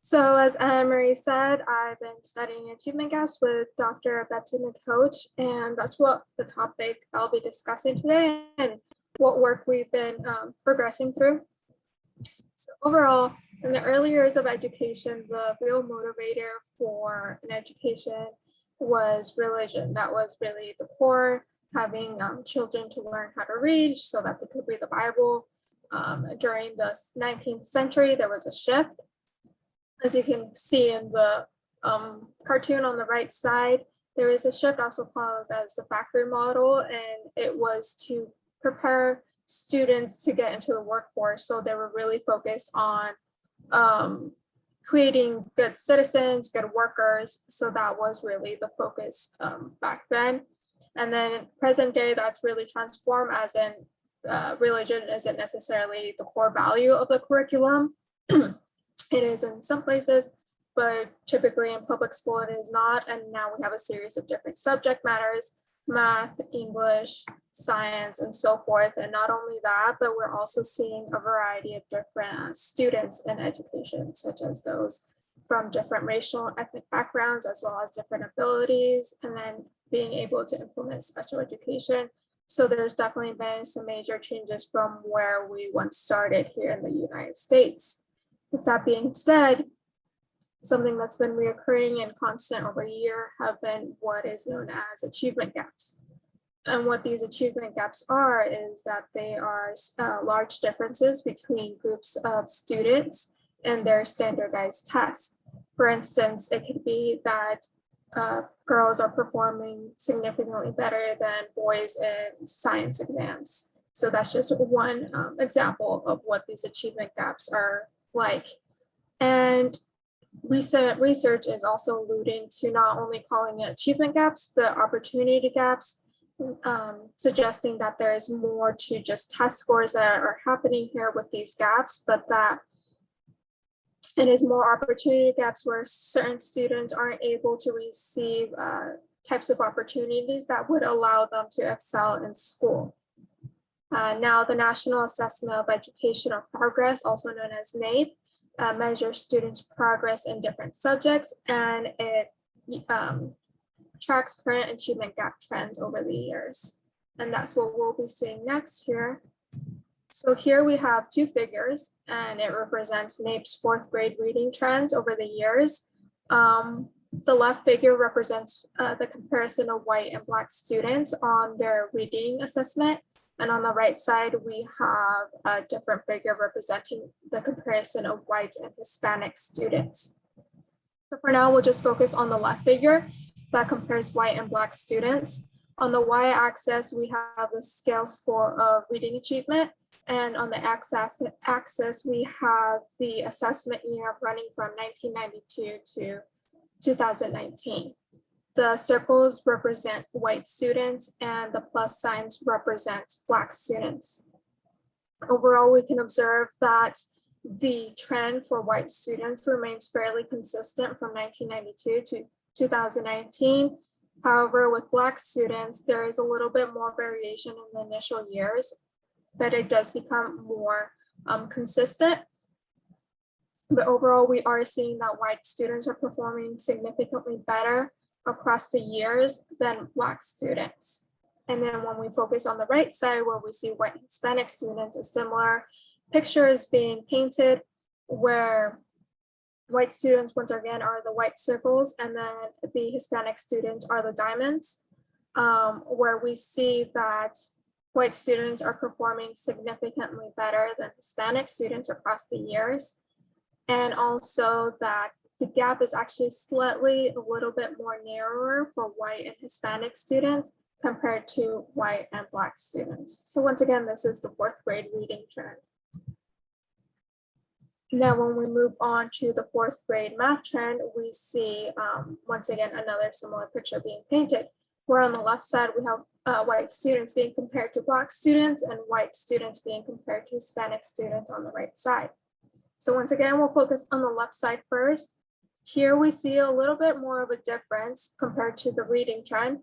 So as Anne-Marie said, I've been studying achievement gaps with Dr. Betsy McCoach, and that's what the topic I'll be discussing today and what work we've been progressing through. So overall, in the early years of education, the real motivator for an education was religion. That was really the core, having children to learn how to read so that they could read the Bible. During the 19th century, there was a shift. As you can see in the cartoon on the right side, there is a shift also called as the factory model, and it was to prepare students to get into the workforce. So they were really focused on creating good citizens, good workers. So that was really the focus back then. And then present day, that's really transformed, as in religion isn't necessarily the core value of the curriculum. It is in some places, but typically in public school it is not. And now we have a series of different subject matters: math, English, science, and so forth. And not only that, but we're also seeing a variety of different students in education, such as those from different racial, ethnic backgrounds, as well as different abilities, and then being able to implement special education. So there's definitely been some major changes from where we once started here in the United States. With that being said, something that's been reoccurring and constant over a year have been what is known as achievement gaps. And what these achievement gaps are is that they are large differences between groups of students and their standardized tests. For instance, it could be that girls are performing significantly better than boys in science exams. So that's just one example of what these achievement gaps are like. And recent research is also alluding to not only calling it achievement gaps, but opportunity gaps, suggesting that there is more to just test scores that are happening here with these gaps, but that it is more opportunity gaps where certain students aren't able to receive types of opportunities that would allow them to excel in school. Now, the National Assessment of Educational Progress, also known as NAEP, measures students' progress in different subjects, and it tracks current achievement gap trends over the years. And that's what we'll be seeing next here. So here we have two figures, and it represents NAEP's fourth grade reading trends over the years. The left figure represents the comparison of white and Black students on their reading assessment. And on the right side, we have a different figure representing the comparison of white and Hispanic students. So for now, we'll just focus on the left figure that compares white and Black students. On the y-axis, we have the scale score of reading achievement. And on the x-axis, we have the assessment year running from 1992 to 2019. The circles represent white students and the plus signs represent Black students. Overall, we can observe that the trend for white students remains fairly consistent from 1992 to 2019. However, with Black students, there is a little bit more variation in the initial years, but it does become more consistent. But overall, we are seeing that white students are performing significantly better across the years than Black students. And then when we focus on the right side, where we see white and Hispanic students, a similar picture is being painted, where white students, once again, are the white circles, and then the Hispanic students are the diamonds, where we see that white students are performing significantly better than Hispanic students across the years. And also that the gap is actually slightly a little bit more narrower for white and Hispanic students compared to white and Black students. So once again, this is the fourth grade reading trend. Now, when we move on to the fourth grade math trend, we see, once again, another similar picture being painted, where on the left side, we have white students being compared to Black students and white students being compared to Hispanic students on the right side. So once again, we'll focus on the left side first. Here we see a little bit more of a difference compared to the reading trend,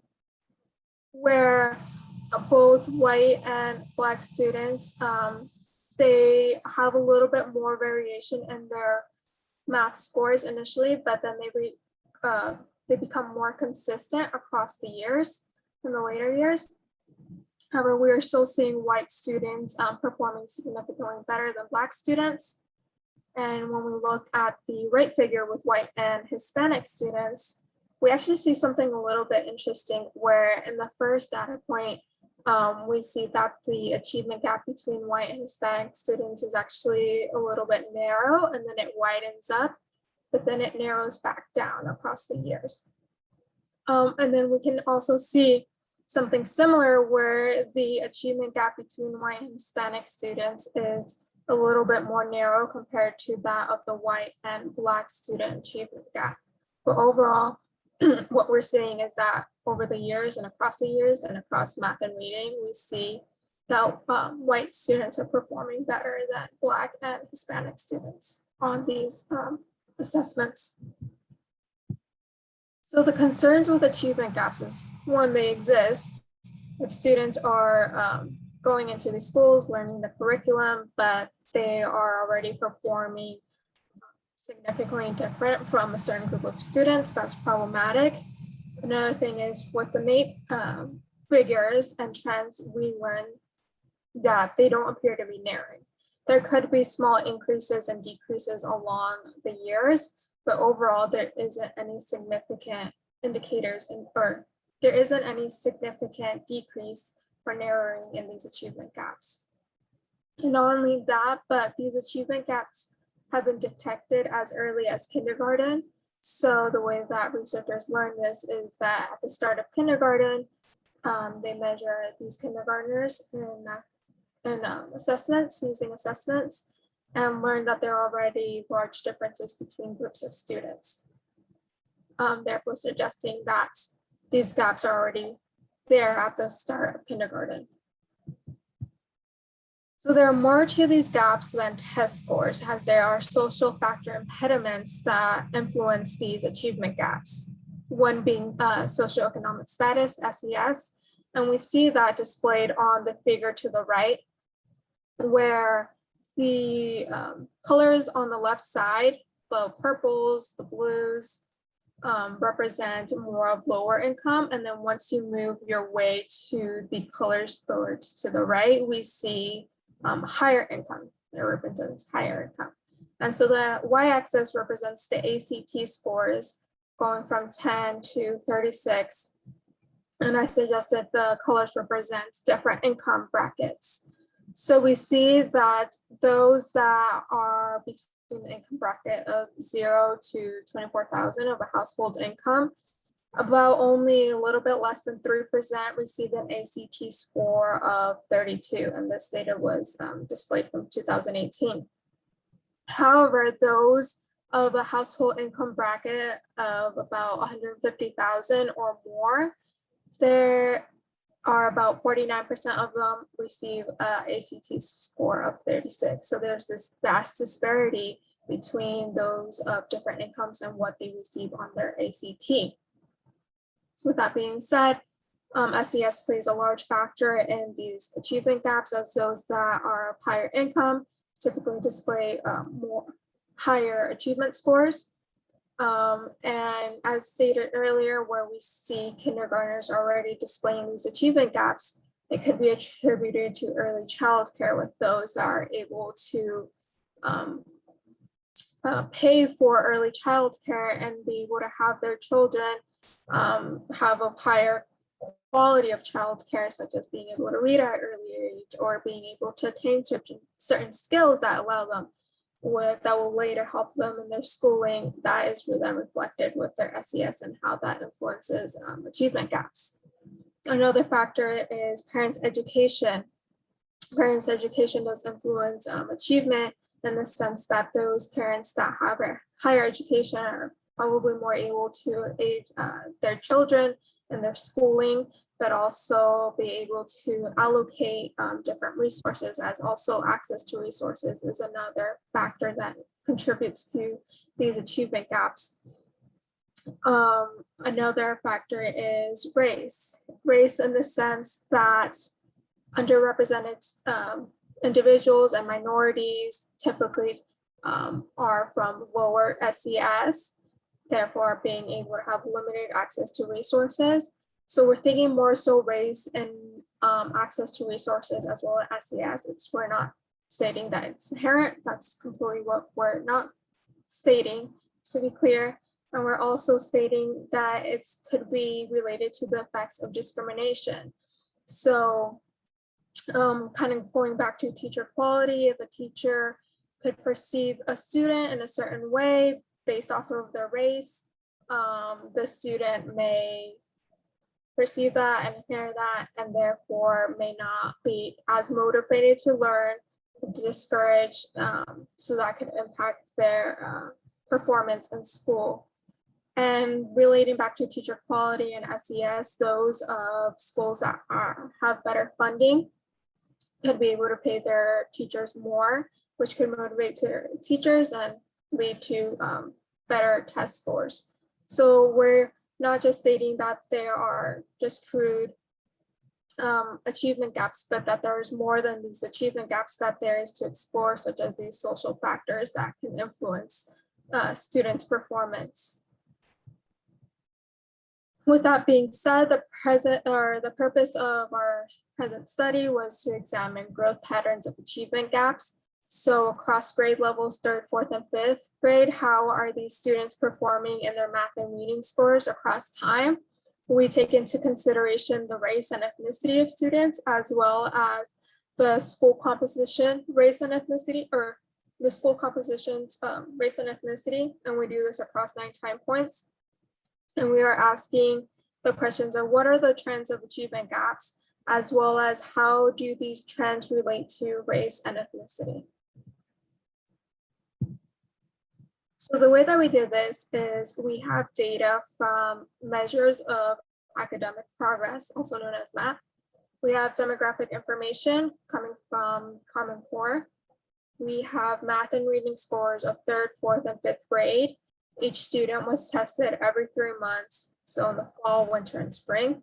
where both white and Black students, they have a little bit more variation in their math scores initially, but then they become more consistent across the years in the later years. However, we are still seeing white students performing significantly better than Black students. And when we look at the right figure with white and Hispanic students, we actually see something a little bit interesting where in the first data point, we see that the achievement gap between white and Hispanic students is actually a little bit narrow, and then it widens up, but then it narrows back down across the years. And then we can also see something similar where the achievement gap between white and Hispanic students is a little bit more narrow compared to that of the white and Black student achievement gap. But overall, what we're seeing is that over the years and across the years and across math and reading, we see that white students are performing better than Black and Hispanic students on these assessments. So the concerns with achievement gaps is, one, they exist. If students are going into these schools, learning the curriculum, but they are already performing significantly different from a certain group of students, that's problematic. Another thing is with the NAEP figures and trends, we learn that they don't appear to be narrowing. There could be small increases and decreases along the years, but overall there isn't any significant indicators or there isn't any significant decrease or narrowing in these achievement gaps. And not only that, but these achievement gaps have been detected as early as kindergarten. So the way that researchers learn this is that at the start of kindergarten, they measure these kindergartners in assessments, using assessments, and learn that there are already large differences between groups of students. Therefore suggesting that these gaps are already there at the start of kindergarten. So there are more to these gaps than test scores, as there are social factor impediments that influence these achievement gaps. One being socioeconomic status, SES, and we see that displayed on the figure to the right, where the colors on the left side, the purples, the blues, represent more of lower income. And then once you move your way to the colors to the right, we see higher income. It represents higher income. And so the y-axis represents the ACT scores going from 10 to 36. And I suggested the colors represents different income brackets. So we see that those that are between the income bracket of 0 to 24,000 of a household income, about only a little bit less than 3% received an ACT score of 32, and this data was displayed from 2018. However, those of a household income bracket of about 150,000 or more, there are about 49% of them receive an ACT score of 36. So there's this vast disparity between those of different incomes and what they receive on their ACT. With that being said, SES plays a large factor in these achievement gaps, as those that are of higher income typically display more higher achievement scores. And as stated earlier, where we see kindergartners already displaying these achievement gaps, it could be attributed to early childcare with those that are able to pay for early childcare and be able to have their children have a higher quality of childcare, such as being able to read at an early age or being able to attain certain skills that allow them that will later help them in their schooling. That is then reflected with their SES and how that influences achievement gaps. Another factor is parents' education. Parents' education does influence achievement in the sense that those parents that have a higher education are probably more able to aid their children in their schooling, but also be able to allocate different resources, as also access to resources is another factor that contributes to these achievement gaps. Another factor is race. Race in the sense that underrepresented individuals and minorities typically are from lower SES, therefore being able to have limited access to resources. So we're thinking more so race and access to resources as well as SES. We're not stating that it's inherent. That's completely what we're not stating, to be clear. And we're also stating that it could be related to the effects of discrimination. So kind of going back to teacher quality, if a teacher could perceive a student in a certain way based off of their race, the student may perceive that and hear that, and therefore may not be as motivated to learn, discouraged, so that could impact their performance in school. And relating back to teacher quality and SES, those of schools that have better funding could be able to pay their teachers more, which could motivate their teachers and lead to better test scores. So we're not just stating that there are just crude achievement gaps, but that there is more than these achievement gaps that there is to explore, such as these social factors that can influence students' performance. With that being said, the purpose of our present study was to examine growth patterns of achievement gaps. So across grade levels, 3rd, 4th, and 5th grade, how are these students performing in their math and reading scores across time? We take into consideration the race and ethnicity of students, as well as the school composition, race and ethnicity, or the school composition's race and ethnicity. And we do this across 9 time points. And we are asking the questions of what are the trends of achievement gaps, as well as how do these trends relate to race and ethnicity. So the way that we did this is we have data from measures of academic progress, also known as MAP. We have demographic information coming from Common Core. We have math and reading scores of 3rd, 4th, and 5th grade. Each student was tested every 3 months, so in the fall, winter, and spring.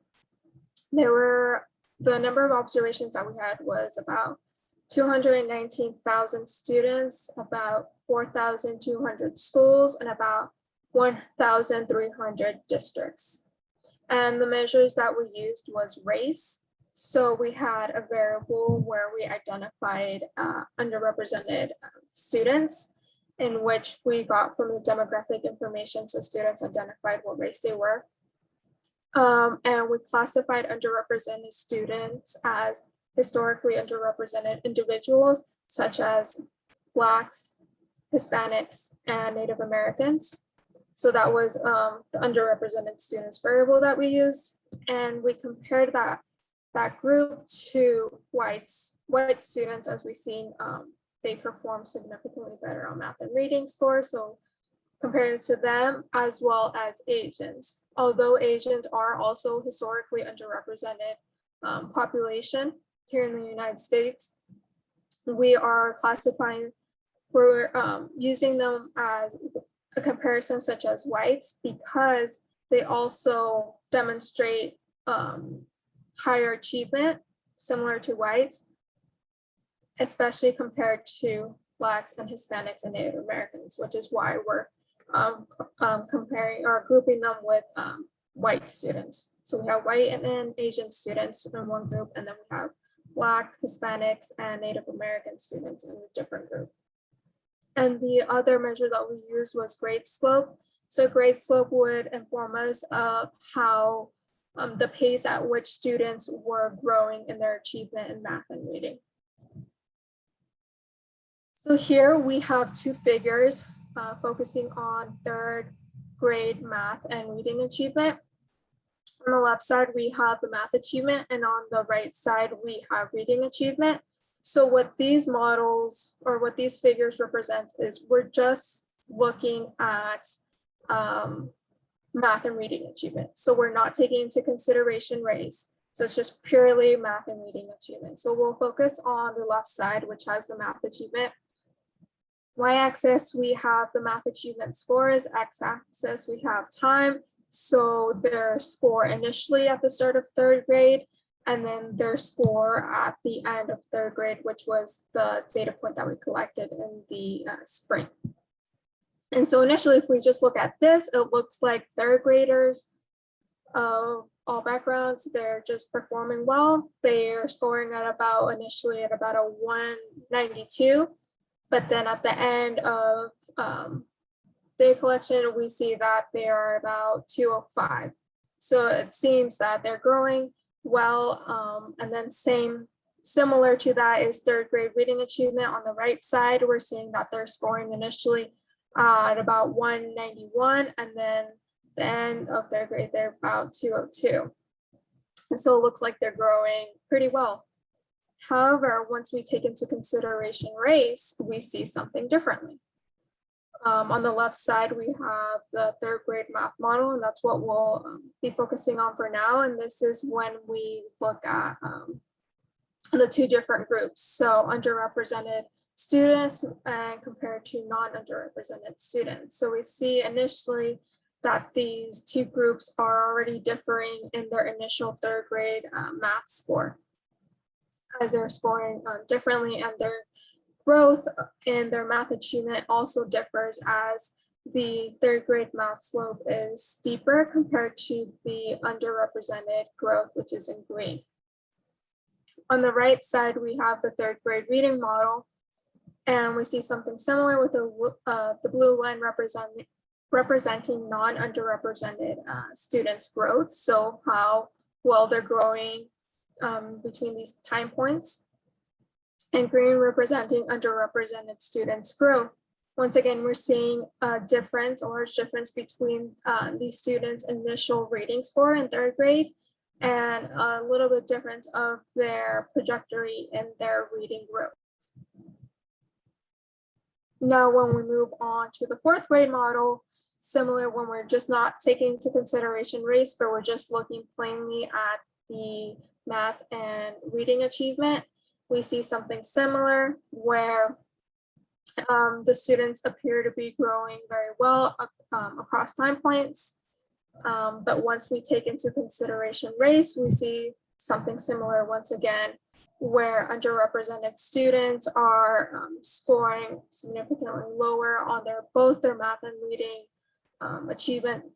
The number of observations that we had was about 219,000 students, about 4,200 schools, and about 1,300 districts. And the measures that we used was race. So we had a variable where we identified underrepresented students, in which we got from the demographic information, so students identified what race they were. And we classified underrepresented students as historically underrepresented individuals, such as Blacks, Hispanics, and Native Americans. So that was the underrepresented students variable that we used. And we compared that group to white students, as we've seen they perform significantly better on math and reading scores. So compared to them, as well as Asians. Although Asians are also historically underrepresented population here in the United States, we are we're using them as a comparison such as whites, because they also demonstrate higher achievement similar to whites, especially compared to Blacks and Hispanics and Native Americans, which is why we're comparing or grouping them with white students. So we have white and then Asian students in one group, and then we have Black, Hispanics, and Native American students in a different group. And the other measure that we used was grade slope. So grade slope would inform us of how the pace at which students were growing in their achievement in math and reading. So here we have 2 figures focusing on 3rd grade math and reading achievement. On the left side, we have the math achievement, and on the right side, we have reading achievement. So what these models or what these figures represent is we're just looking at math and reading achievement. So we're not taking into consideration race. So it's just purely math and reading achievement. So we'll focus on the left side, which has the math achievement. Y-axis, we have the math achievement scores. X-axis, we have time. So their score initially at the start of 3rd grade, and then their score at the end of third grade, which was the data point that we collected in the spring. And so initially, if we just look at this, it looks like third graders of all backgrounds, they're just performing well. They're scoring at about initially at about a 192, but then at the end of data collection, we see that they are about 205. So it seems that they're growing well. And then similar to that is third grade reading achievement on the right side. We're seeing that they're scoring initially at about 191, and then the end of third grade, they're about 202. And so it looks like they're growing pretty well. However, once we take into consideration race, we see something differently. On the left side, we have the third grade math model, and that's what we'll be focusing on for now. And this is when we look at the two different groups. So underrepresented students and compared to non-underrepresented students. So we see initially that these two groups are already differing in their initial third grade math score, as they're scoring differently, and their growth in their math achievement also differs, as the third grade math slope is steeper compared to the underrepresented growth, which is in green. On the right side, we have the third grade reading model, and we see something similar with the blue line representing non-underrepresented students' growth. So how well they're growing between these time points, and green representing underrepresented students' growth. Once again, we're seeing a large difference between these students' initial reading score in third grade and a little bit difference of their trajectory in their reading growth. Now, when we move on to the fourth grade model, similar when we're just not taking into consideration race, but we're just looking plainly at the math and reading achievement, we see something similar where the students appear to be growing very well across time points. But once we take into consideration race, we see something similar once again, where underrepresented students are scoring significantly lower on both their math and reading achievement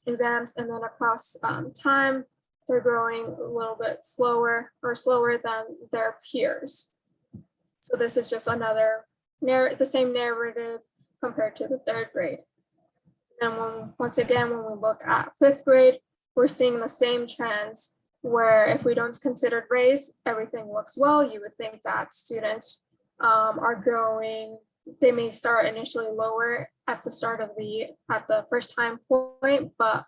exams, and then across time, they're growing a little bit slower than their peers. So this is just the same narrative compared to the third grade. And once again, when we look at fifth grade, we're seeing the same trends, where if we don't consider race, everything looks well. You would think that students are growing. They may start initially lower at the first time point, but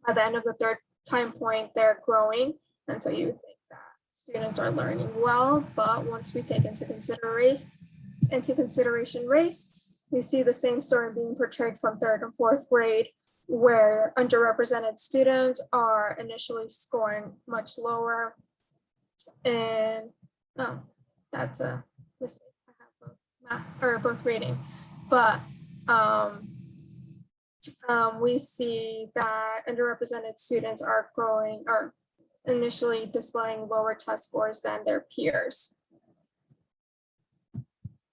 at the end of the third time point, they're growing. And so you would think that students are learning well, but once we take into consideration race, we see the same story being portrayed from third and fourth grade, where underrepresented students are initially scoring much lower. And that's a mistake. I have both math or both reading, but we see that underrepresented students are initially displaying lower test scores than their peers.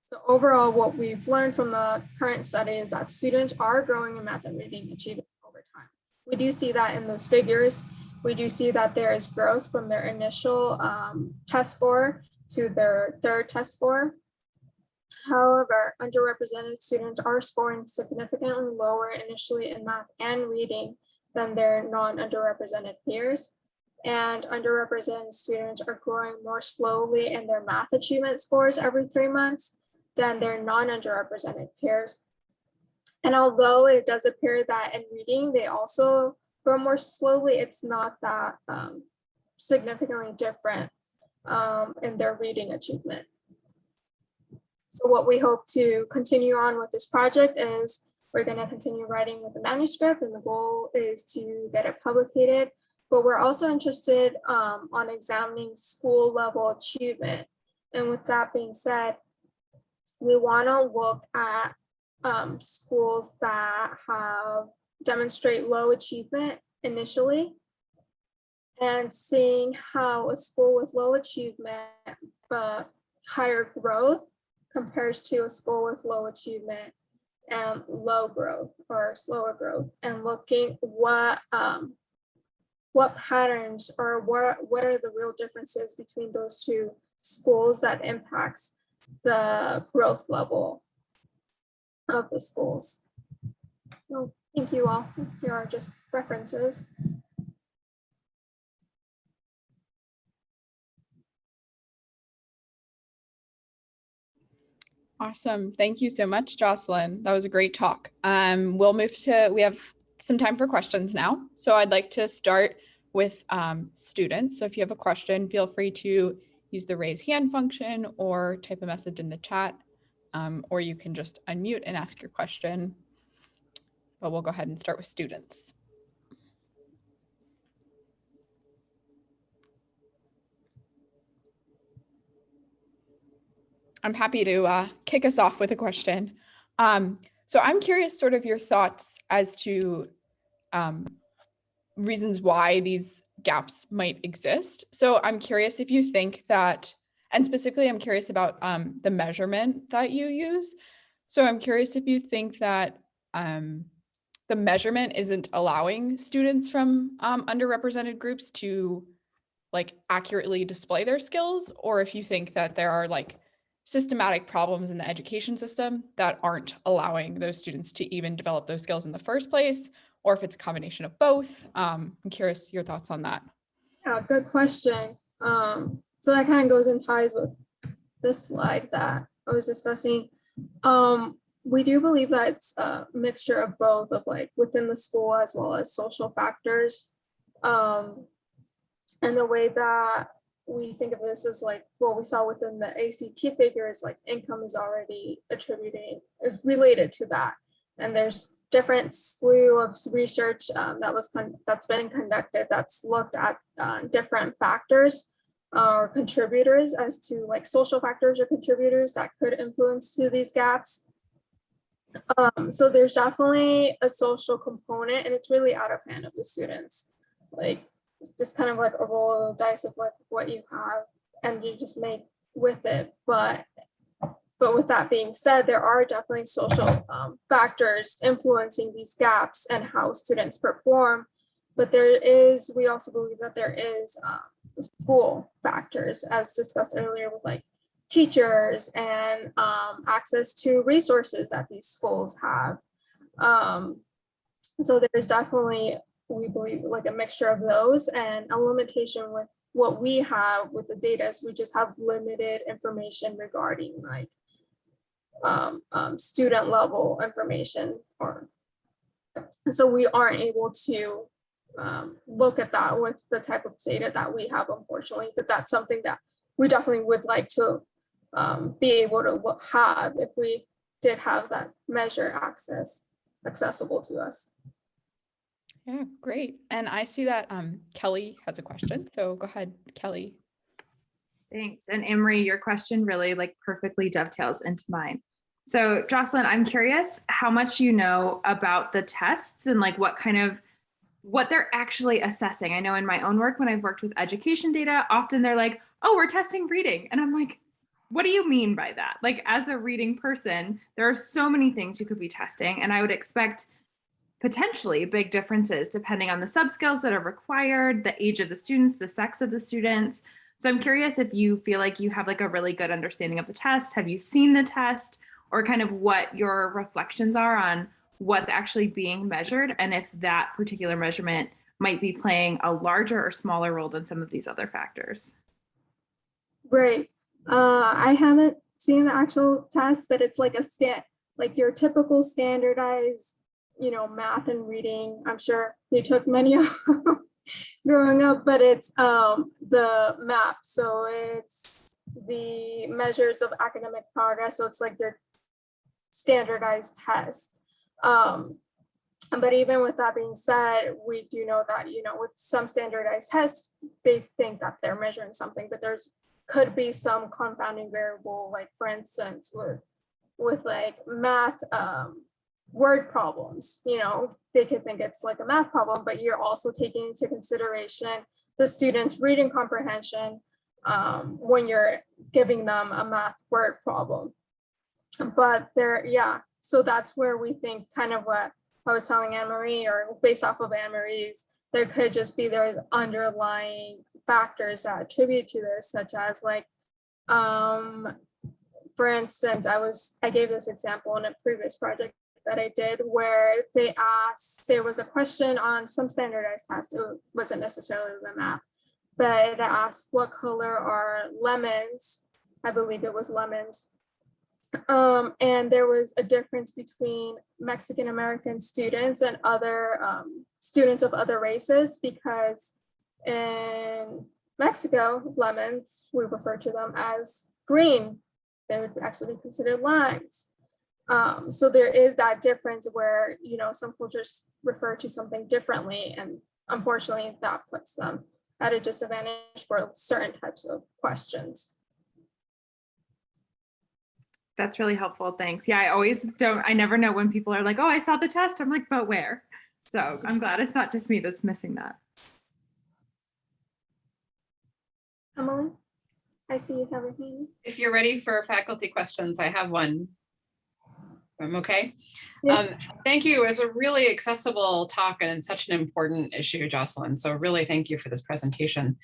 So overall, what we've learned from the current study is that students are growing in math and reading achievement over time. We do see that in those figures. We do see that there is growth from their initial test score to their third test score. However, underrepresented students are scoring significantly lower initially in math and reading than their non-underrepresented peers. And underrepresented students are growing more slowly in their math achievement scores every 3 months than their non-underrepresented peers. And although it does appear that in reading, they also grow more slowly, it's not that significantly different in their reading achievement. So what we hope to continue on with this project is we're going to continue writing with the manuscript, and the goal is to get it publicated. But we're also interested on examining school level achievement. And with that being said, we want to look at schools that demonstrate low achievement initially, and seeing how a school with low achievement but higher growth compares to a school with low achievement and low growth or slower growth, and looking what patterns or what are the real differences between those two schools that impacts the growth level of the schools. So thank you all. Here are just references. Awesome. Thank you so much, Joselyn. That was a great talk. We'll move to, we have some time for questions now. So I'd like to start with students. So if you have a question, feel free to use the raise hand function or type a message in the chat, or you can just unmute and ask your question. But we'll go ahead and start with students. I'm happy to kick us off with a question. So I'm curious sort of your thoughts as to reasons why these gaps might exist. So I'm curious if you think that, and specifically I'm curious about the measurement that you use. So I'm curious if you think that the measurement isn't allowing students from underrepresented groups to like accurately display their skills, or if you think that there are like systematic problems in the education system that aren't allowing those students to even develop those skills in the first place, or if it's a combination of both. I'm curious your thoughts on that. Yeah, good question. So that kind of goes and ties with this slide that I was discussing. We do believe that it's a mixture of both, of like within the school as well as social factors. And the way that we think of this is like what we saw within the ACT figures, like income is already is related to that. And there's different slew of research that's been conducted that's looked at different factors or contributors as to like social factors or contributors that could influence to these gaps. So there's definitely a social component, and it's really out of hand of the students. Like just kind of like a roll of the dice of like what you have and you just make with it. But with that being said, there are definitely social factors influencing these gaps and how students perform. But we also believe that there is school factors, as discussed earlier, with like teachers and access to resources that these schools have. So there's definitely, we believe, like a mixture of those, and a limitation with what we have with the data is we just have limited information regarding like student level information, so we aren't able to look at that with the type of data that we have, unfortunately. But that's something that we definitely would like to be able to have if we did have that measure accessible to us. Yeah, great. And I see that Kelly has a question. So go ahead, Kelly. Thanks. And Emery, your question really like perfectly dovetails into mine. So Joselyn, I'm curious how much you know about the tests and like what they're actually assessing. I know in my own work, when I've worked with education data, often they're like, oh, we're testing reading. And I'm like, what do you mean by that? Like, as a reading person, there are so many things you could be testing. And I would expect potentially big differences depending on the sub-skills that are required, the age of the students, the sex of the students. So I'm curious if you feel like you have like a really good understanding of the test. Have you seen the test, or kind of what your reflections are on what's actually being measured, and if that particular measurement might be playing a larger or smaller role than some of these other factors? Right. I haven't seen the actual test, but it's like like your typical standardized, math and reading. I'm sure you took many of them growing up, but it's the MAP. So it's the measures of academic progress. So it's like your standardized test. But even with that being said, we do know that, with some standardized tests, they think that they're measuring something, but could be some confounding variable, like for instance, with like math word problems, they could think it's like a math problem, but you're also taking into consideration the student's reading comprehension when you're giving them a math word problem. But yeah, so that's where we think kind of what I was telling Anne-Marie, or based off of Anne-Marie's, there could just be there's underlying factors that attribute to this, such as like, for instance, I gave this example in a previous project that I did where they asked, there was a question on some standardized test, it wasn't necessarily the map, but it asked what color are lemons, I believe it was lemons. And there was a difference between Mexican American students and other students of other races, because in Mexico, lemons, we refer to them as green. They would actually be considered limes. So there is that difference where, you know, some cultures refer to something differently, and unfortunately that puts them at a disadvantage for certain types of questions. That's really helpful. Thanks. Yeah, I never know when people are like, oh, I saw the test. I'm like, but where? So I'm glad it's not just me that's missing that. Emily, I see you have a hand. If you're ready for faculty questions, I have one. I'm okay. Yeah. Thank you. It was a really accessible talk and such an important issue, Joselyn. So really thank you for this presentation.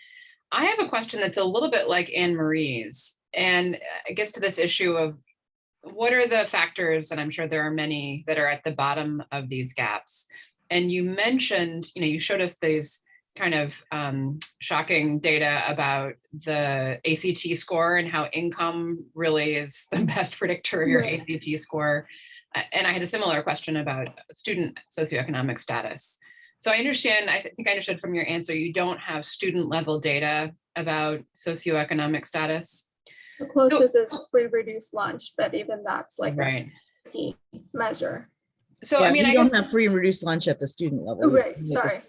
I have a question that's a little bit like Anne-Marie's, and it gets to this issue of what are the factors, and I'm sure there are many, that are at the bottom of these gaps. And you mentioned, you know, you showed us these kind of shocking data about the ACT score and how income really is the best predictor of your ACT score. And I had a similar question about student socioeconomic status. So I understand, I think I understood from your answer, you don't have student level data about socioeconomic status. The closest is free reduced lunch, but even that's like right. a key measure. So yeah, I mean, we I don't guess, have free and reduced lunch at the student level. Right, sorry.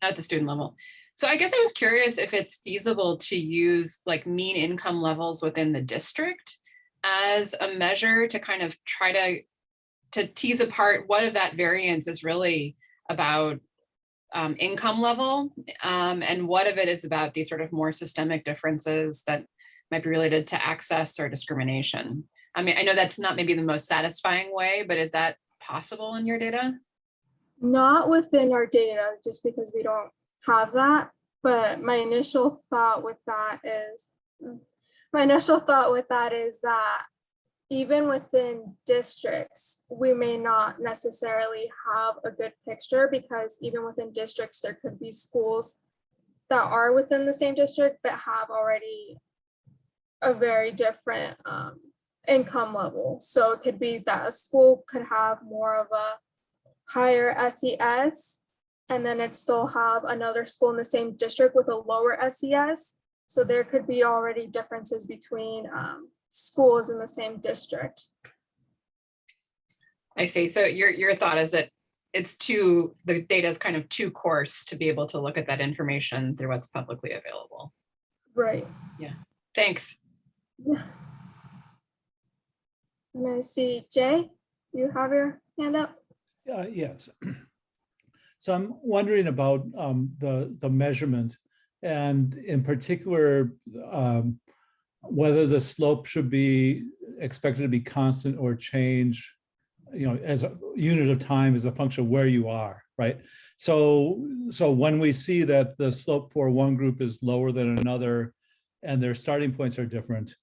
at the student level. So I guess I was curious if it's feasible to use like mean income levels within the district as a measure to kind of try to tease apart what of that variance is really about income level, and what of it is about these sort of more systemic differences that might be related to access or discrimination. I mean, I know that's not maybe the most satisfying way, but is that possible in your data? Not within our data, just because we don't have that. But my initial thought with that is that even within districts, we may not necessarily have a good picture, because even within districts, there could be schools that are within the same district but have already a very different income level. So it could be that a school could have more of a higher SES, and then it still have another school in the same district with a lower SES. So there could be already differences between schools in the same district. I see. So your thought is that the data is kind of too coarse to be able to look at that information through what's publicly available. Right. Yeah. Thanks. Yeah. And I see Jay, you have your hand up. Yes. So I'm wondering about the measurement, and in particular, whether the slope should be expected to be constant or change, you know, as a unit of time as a function of where you are, right? So when we see that the slope for one group is lower than another and their starting points are different,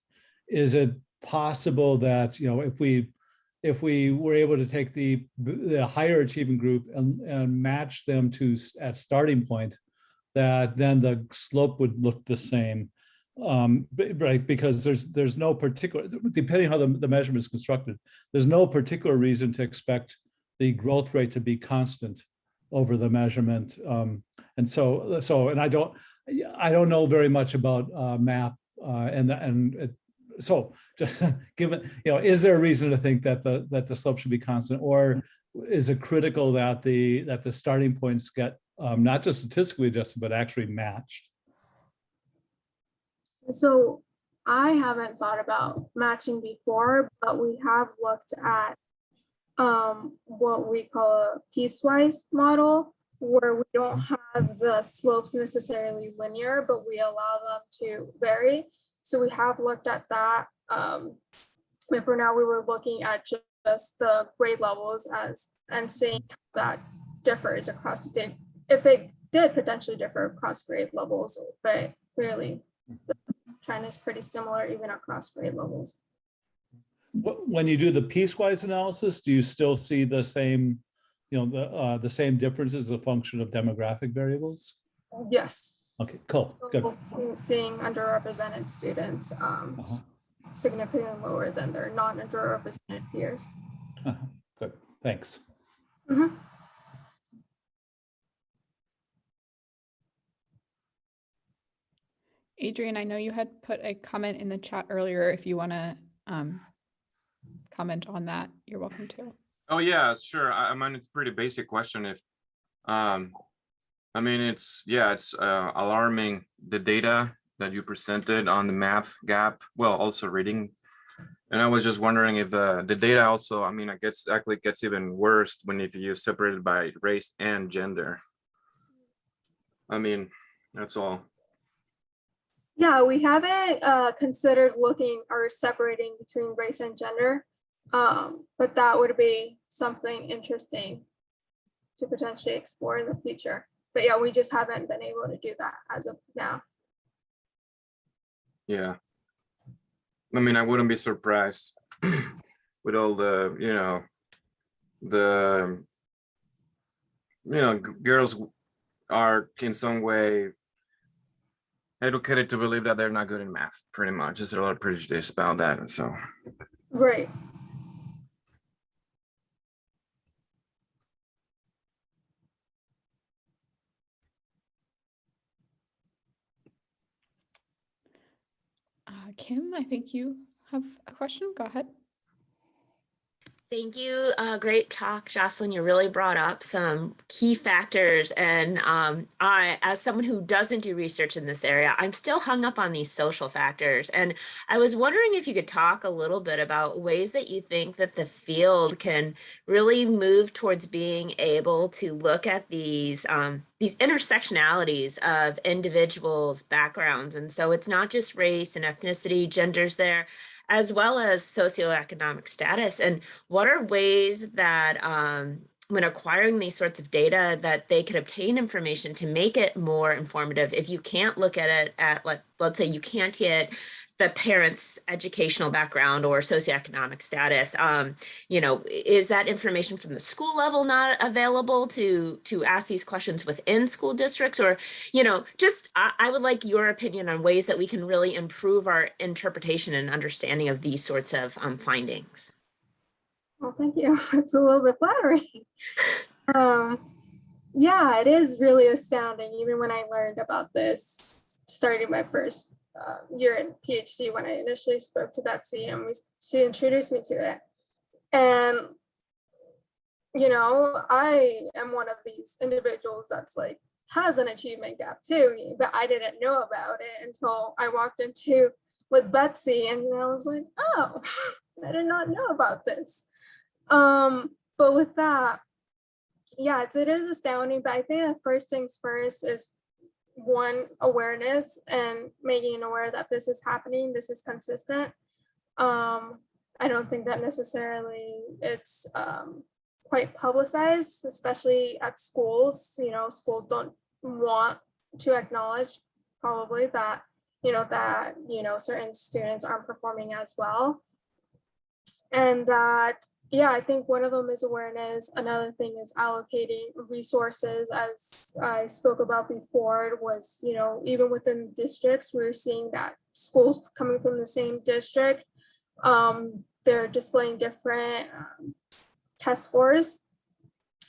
is it possible that, you know, if we were able to take the higher achieving group and match them to at starting point, that then the slope would look the same, right? Because there's no particular, depending how the measurement is constructed, there's no particular reason to expect the growth rate to be constant over the measurement. And I don't know very much about MAP, so just given, you know, is there a reason to think that the slope should be constant, or is it critical that the starting points get not just statistically adjusted, but actually matched? So I haven't thought about matching before, but we have looked at what we call a piecewise model, where we don't have the slopes necessarily linear, but we allow them to vary. So we have looked at that. And for now, we were looking at just the grade levels and seeing how that differs across the day. If it did potentially differ across grade levels, but clearly the trend is pretty similar even across grade levels. When you do the piecewise analysis, do you still see the same, the same differences as a function of demographic variables? Yes. Okay, cool, good. So seeing underrepresented students significantly lower than their non-underrepresented peers. Good, thanks. Mhm. Adrian, I know you had put a comment in the chat earlier. If you want to comment on that, you're welcome to. Oh yeah, sure. I mean, it's a pretty basic question. If I mean, it's alarming, the data that you presented on the math gap, well, also reading. And I was just wondering if the data also, I mean, it gets even worse when if you separate it by race and gender. I mean, that's all. Yeah, we haven't considered looking or separating between race and gender, but that would be something interesting to potentially explore in the future. But yeah, we just haven't been able to do that as of now. Yeah. I mean, I wouldn't be surprised with all the, girls are in some way educated to believe that they're not good in math, pretty much. There's a lot of prejudice about that. And so. Right. Kim, I think you have a question. Go ahead. Thank you. Great talk, Joselyn. You really brought up some key factors. And I, as someone who doesn't do research in this area, I'm still hung up on these social factors. And I was wondering if you could talk a little bit about ways that you think that the field can really move towards being able to look at these intersectionalities of individuals' backgrounds. And so it's not just race and ethnicity, genders there, as well as socioeconomic status. And what are ways that when acquiring these sorts of data that they could obtain information to make it more informative if you can't look at it at, let's say you can't get the parents' educational background or socioeconomic status, is that information from the school level not available to ask these questions within school districts? Or, I would like your opinion on ways that we can really improve our interpretation and understanding of these sorts of findings. Well, thank you. It's a little bit flattering. Yeah, it is really astounding. Even when I learned about this, starting my first year in PhD, when I initially spoke to Betsy and she introduced me to it. And, I am one of these individuals that's like, has an achievement gap too, but I didn't know about it until I walked into with Betsy and I was like, oh, I did not know about this. But with that, yeah, it is astounding, but I think the first things first is one, awareness and making aware that this is happening, this is consistent. I don't think that necessarily it's quite publicized, especially at schools. Schools don't want to acknowledge probably that, certain students aren't performing as well. And that, yeah, I think one of them is awareness. Another thing is allocating resources, as I spoke about before. It was, even within districts, we're seeing that schools coming from the same district, they're displaying different test scores,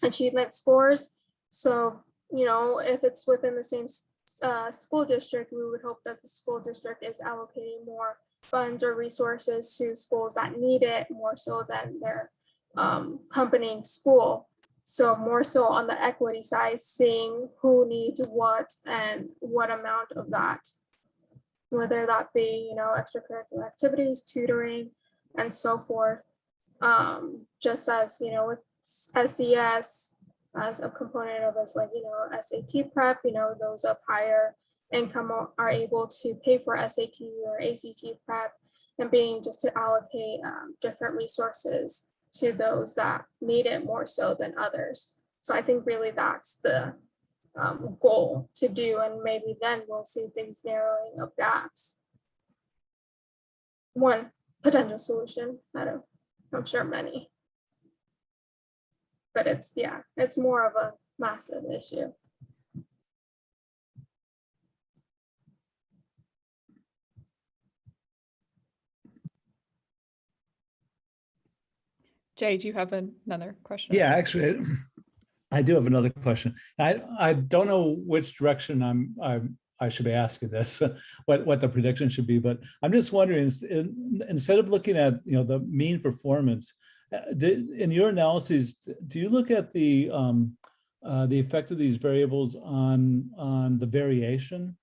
achievement scores. So, if it's within the same school district, we would hope that the school district is allocating more funds or resources to schools that need it more so than their accompanying school. So more so on the equity side, seeing who needs what and what amount of that, whether that be, extracurricular activities, tutoring, and so forth. Just as, with SES, as a component of us, like, SAT prep, those of higher income are able to pay for SAT or ACT prep, and being just to allocate different resources to those that need it more so than others. So I think really that's the goal to do, and maybe then we'll see things narrowing of gaps. One potential solution, I'm sure many. But it's more of a massive issue. Jay, do you have another question? Yeah, actually, I do have another question. I don't know which direction I should be asking this, what the prediction should be, but I'm just wondering, instead of looking at the mean performance, in your analyses, do you look at the effect of these variables on the variation?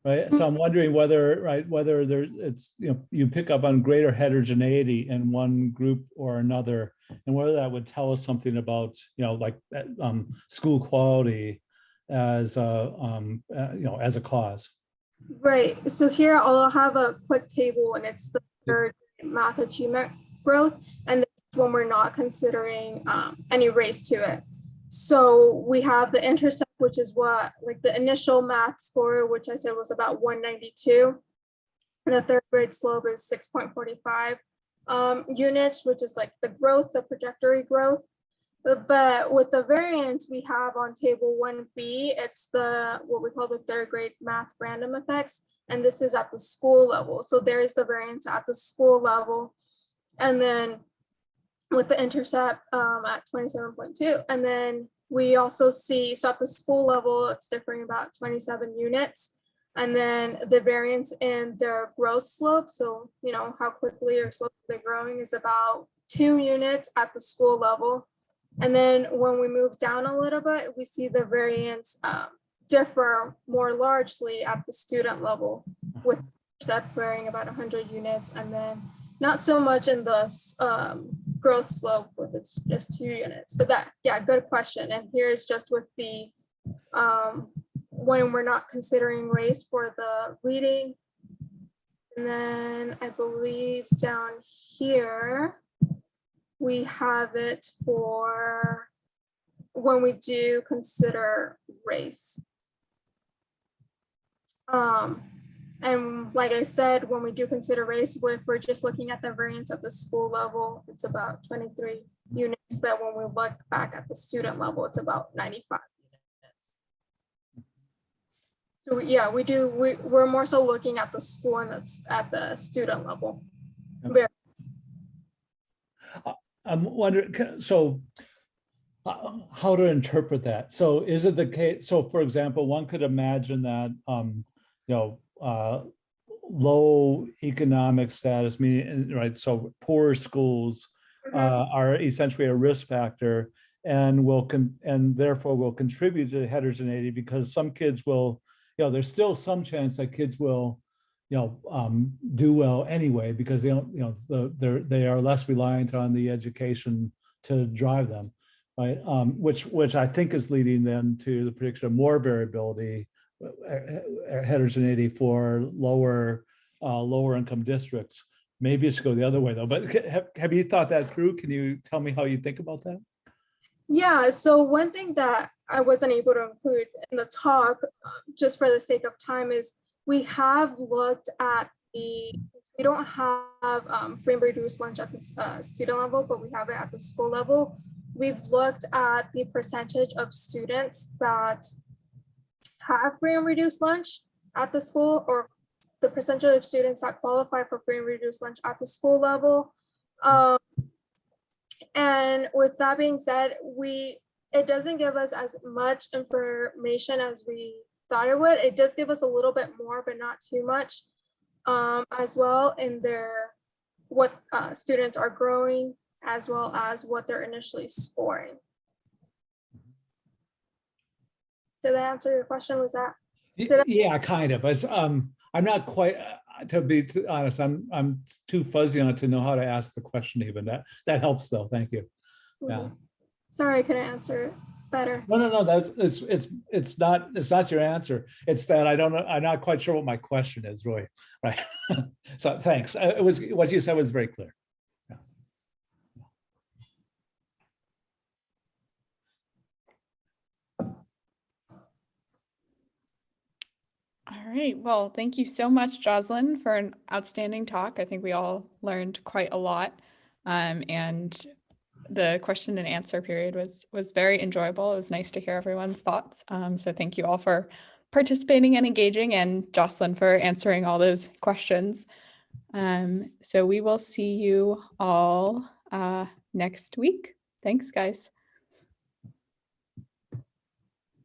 Right. So I'm wondering whether it's, you pick up on greater heterogeneity in one group or another, and whether that would tell us something about, school quality as as a cause. Right. So here I'll have a quick table, and it's the third math achievement growth, and this is when we're not considering any race to it. So we have the intercept, which is the initial math score, which I said was about 192. And the third grade slope is 6.45 units, which is like the growth, the trajectory growth. But with the variance we have on table 1B, it's what we call the third grade math random effects. And this is at the school level. So there's the variance at the school level. And then with the intercept at 27.2. And then we also see, so at the school level, it's differing about 27 units. And then the variance in their growth slope, so, how quickly or slowly they're growing, is about 2 units at the school level. And then when we move down a little bit, we see the variance differ more largely at the student level, with intercept varying about 100 units, and then not so much in the growth slope with it's just 2 units. But good question. And here's just with the when we're not considering race for the reading. And then I believe down here we have it for when we do consider race. And like I said, when we do consider race, if we're just looking at the variance at the school level, it's about 23 units. But when we look back at the student level, it's about 95 units. So we're more so looking at the school and that's at the student level. I'm wondering, so how to interpret that? So is it the case? So for example, one could imagine that, low economic status, meaning, right, so poor schools are essentially a risk factor, and therefore will contribute to heterogeneity, because some kids will, there's still some chance that kids will do well anyway, because they don't, they are less reliant on the education to drive them, right? Which I think is leading then to the prediction of more variability, heterogeneity for lower income districts. Maybe it should go the other way though. But have you thought that through? Can you tell me how you think about that? Yeah, so one thing that I wasn't able to include in the talk, just for the sake of time, is we have looked at we don't have free and reduced lunch at the student level, but we have it at the school level. We've looked at the percentage of students that have free and reduced lunch at the school, or the percentage of students that qualify for free and reduced lunch at the school level. And with that being said, it doesn't give us as much information as we thought it would. It does give us a little bit more, but not too much, as well in what students are growing, as well as what they're initially scoring. Did that answer your question? Was that? Yeah, kind of. It's, I'm not quite, to be honest, I'm too fuzzy on it to know how to ask the question even. That helps though. Thank you. Yeah. Sorry, I couldn't answer it. better? No, that's, it's not your answer. It's that I don't know, I'm not quite sure what my question is, Roy, right? So thanks. It was, what you said was very clear. Yeah. All right. Well, thank you so much, Joselyn, for an outstanding talk. I think we all learned quite a lot. And the question and answer period was very enjoyable. It was nice to hear everyone's thoughts. So thank you all for participating and engaging, and Joselyn for answering all those questions. So we will see you all next week. Thanks, guys.